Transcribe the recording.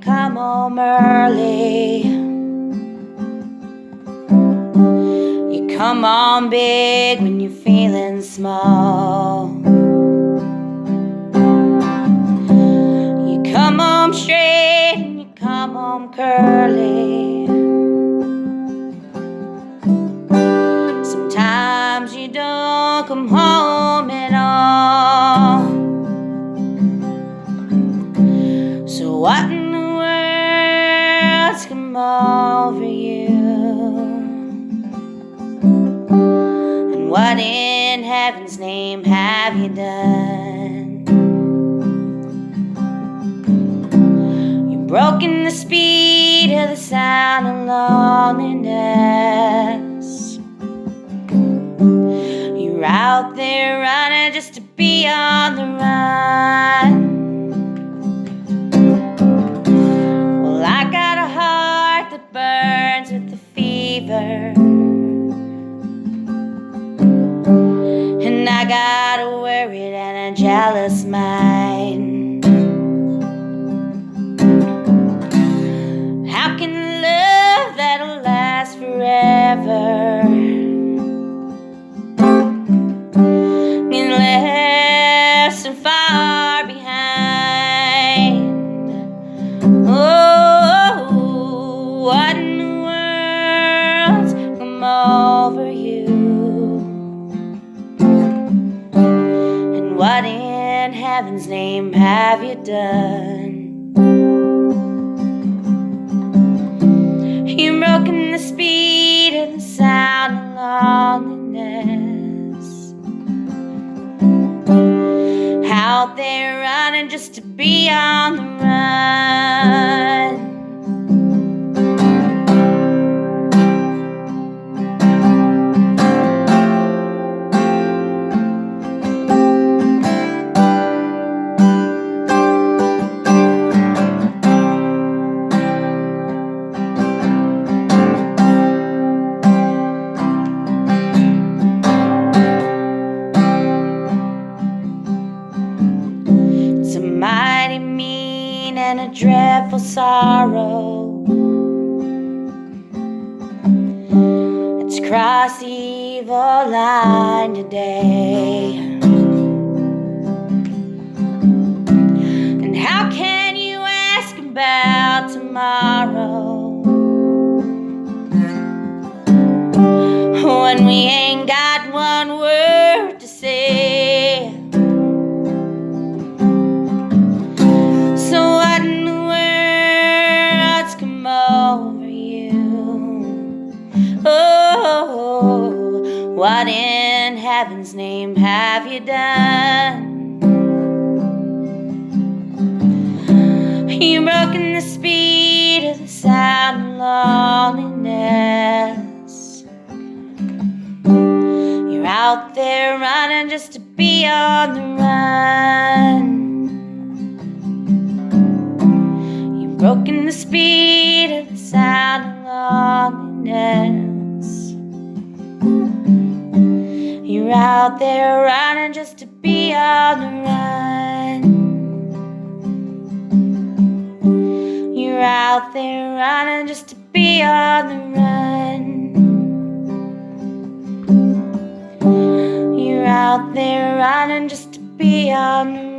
come home early. You come on big when you're feeling small. You come home straight and you come home curly. Sometimes you don't come home at all. So what in the world's come over you? And what in heaven's name have you done? You've broken the speed of the sound of loneliness. You're out there running just to be on the run. Well, I got a heart that burns with the fever, and I got a worried and a jealous mind. How can love that'll last forever be less and far behind? Oh, what in the world's come over you? And what in heaven's name have you done? You've broken the speed of the sound of loneliness. Out there running just to be on the run. It's a mighty mean and a dreadful sorrow. It's crossed the evil line today. And how can you ask about tomorrow when we ain't got one word to say? So what in the world's come over you? Oh, what in heaven's name have you done? You've broken the speed of the sound of loneliness. You're out there running just to be on the run. You've broken the speed of the sound of loneliness. You're out there running just to be on the run. You're out there running just to be on the run. You're out there running just to be on the run.